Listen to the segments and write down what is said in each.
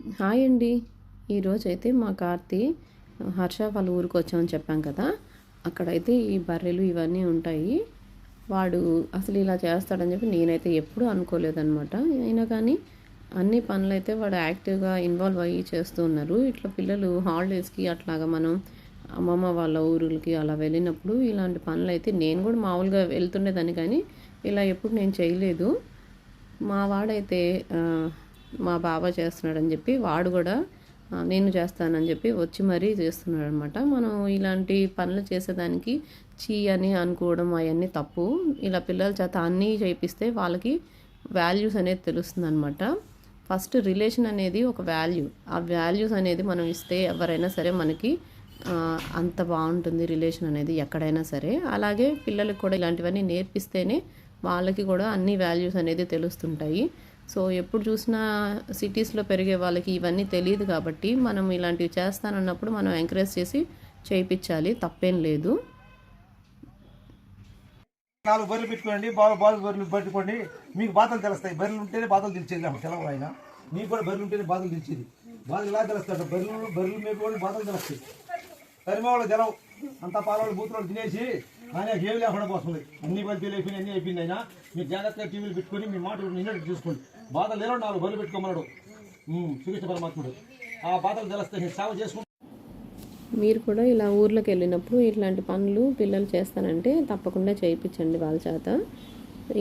Hi అండి. ఈరోజైతే మా కార్తీ హర్ష వాళ్ళ ఊరికి వచ్చామని చెప్పాం కదా, అక్కడైతే ఈ బర్రెలు ఇవన్నీ ఉంటాయి. వాడు అసలు ఇలా చేస్తాడని చెప్పి నేనైతే ఎప్పుడూ అనుకోలేదన్నమాట. అయినా కానీ అన్ని పనులైతే వాడు యాక్టివ్గా ఇన్వాల్వ్ అయ్యి చేస్తూ ఉన్నారు. ఇట్లా పిల్లలు హాలిడేస్కి అట్లాగా మనం అమ్మమ్మ వాళ్ళ ఊరులకి అలా వెళ్ళినప్పుడు ఇలాంటి పనులు అయితే నేను కూడా మామూలుగా వెళ్తుండేదాన్ని, కానీ ఇలా ఎప్పుడు నేను చేయలేదు. మా వాడైతే మా బావ చేస్తున్నాడని చెప్పి వాడు కూడా నేను చేస్తానని చెప్పి వచ్చి మరీ చేస్తున్నాడు అనమాట. మనం ఇలాంటి పనులు చేసేదానికి చీ అని అనుకోవడం అవన్నీ తప్పు. ఇలా పిల్లల చేత అన్నీ చేయిస్తే వాళ్ళకి వాల్యూస్ అనేది తెలుస్తుంది అనమాట. ఫస్ట్ రిలేషన్ అనేది ఒక వాల్యూ. ఆ వాల్యూస్ అనేది మనం ఇస్తే ఎవరైనా సరే మనకి అంత బాగుంటుంది రిలేషన్ అనేది ఎక్కడైనా సరే. అలాగే పిల్లలకు కూడా ఇలాంటివన్నీ నేర్పిస్తేనే వాళ్ళకి కూడా అన్ని వాల్యూస్ అనేది తెలుస్తుంటాయి. సో ఎప్పుడు చూసినా సిటీస్లో పెరిగే వాళ్ళకి ఇవన్నీ తెలియదు కాబట్టి మనం ఇలాంటివి చేస్తానన్నప్పుడు మనం ఎంకరేజ్ చేసి చేయించాలి, తప్పేం లేదు. 4 బర్రెలు పెట్టుకోండి, బాగా బర్రెలు పెట్టుకోండి. మీకు బాధలు తెలుస్తాయి. బర్రెలు ఉంటేనే బాధలు తెలిసేది. తెలవు ఆయన మీకు కూడా బర్రెలు ఉంటేనే బాధలు తెలిసేది. బాధలు ఎలా తెలుస్తాడు? బర్రెలు మేపుకోండి, బాధలు తెలుస్తాయి. తరిమేవాళ్ళు తెలవు. అంతా పాలవాళ్ళు బూతులు తినేసి ఆయన ఏమి లేకుండా పోతుంది. అన్ని బల్తీలు అయిపోయినాయి, అన్నీ అయిపోయింది. అయినా మీరు జాగ్రత్తగా టీవీలు పెట్టుకొని మీ మాట నిన్నట్టు చూసుకోండి. బాధలు లేవు. 4 బర్రెలు పెట్టుకోమన్నాడు శ్రీకృష్ణ పరమాత్ముడు. ఆ బాధలు తెలుస్తాయి. సేవ చేసుకుంటాం. మీరు కూడా ఇలా ఊర్లోకి వెళ్ళినప్పుడు ఇట్లాంటి పనులు పిల్లలు చేస్తానంటే తప్పకుండా చేయించండి వాళ్ళ చేత.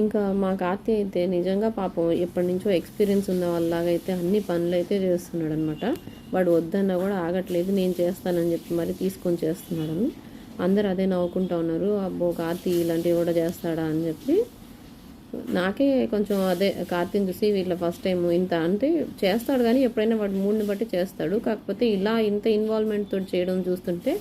ఇంకా మా కార్తీ అయితే నిజంగా పాపం ఎప్పటి నుంచో ఎక్స్పీరియన్స్ ఉన్న వాళ్ళలాగా అయితే అన్ని పనులు అయితే చేస్తున్నాడు అనమాట. వాడు వద్దన్నా కూడా ఆగట్లేదు, నేను చేస్తానని చెప్పి మరి తీసుకొని చేస్తున్నాడు. అందరు అదే నవ్వుకుంటూ ఉన్నారు, అబ్బో కార్తీ ఇలాంటివి కూడా చేస్తాడా అని చెప్పి. నాకే కొంచెం అదే కార్తీని చూసి వీళ్ళ ఫస్ట్ టైం ఇంత అంటే చేస్తాడు, కానీ ఎప్పుడైనా వాడు మూడ్ని బట్టి చేస్తాడు. కాకపోతే ఇలా ఇంత ఇన్వాల్వ్మెంట్ తోటి చేయడం చూస్తుంటే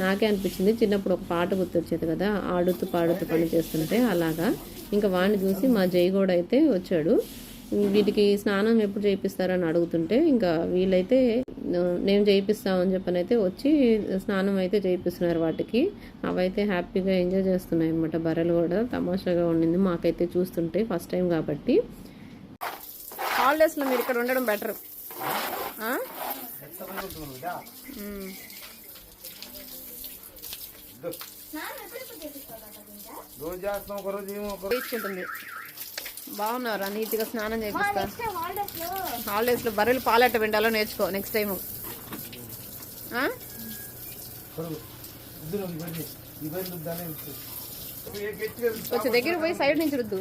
నాకే అనిపించింది చిన్నప్పుడు ఒక పాట గుర్తొచ్చేది కదా, ఆడుతూ పాడుతూ పని చేస్తుంటే అలాగా. ఇంకా వాడిని చూసి మా జై కూడా అయితే వచ్చాడు. వీటికి స్నానం ఎప్పుడు చేయిస్తారని అడుగుతుంటే ఇంకా వీళ్ళైతే నేను చేయిస్తామని చెప్పని అయితే వచ్చి స్నానం అయితే చేయిస్తున్నారు వాటికి. అవైతే హ్యాపీగా ఎంజాయ్ చేస్తున్నాయి అనమాట. బర్రెలు కూడా తమాషాగా ఉండింది మాకైతే చూస్తుంటే, ఫస్ట్ టైం కాబట్టి. హాలిడేస్లో మీరు ఇక్కడ ఉండడం బెటర్. తీసుకుంటుంది. బాగున్నారా? నీట్గా స్నానం చేపిస్తా. హాలిడేస్లో బర్రెలు పాలెట్ట వెండాలో నేర్చుకో నెక్స్ట్ టైం. కొంచెం దగ్గర పోయి సైడ్ నుంచి రుద్దు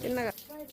చిన్నగా.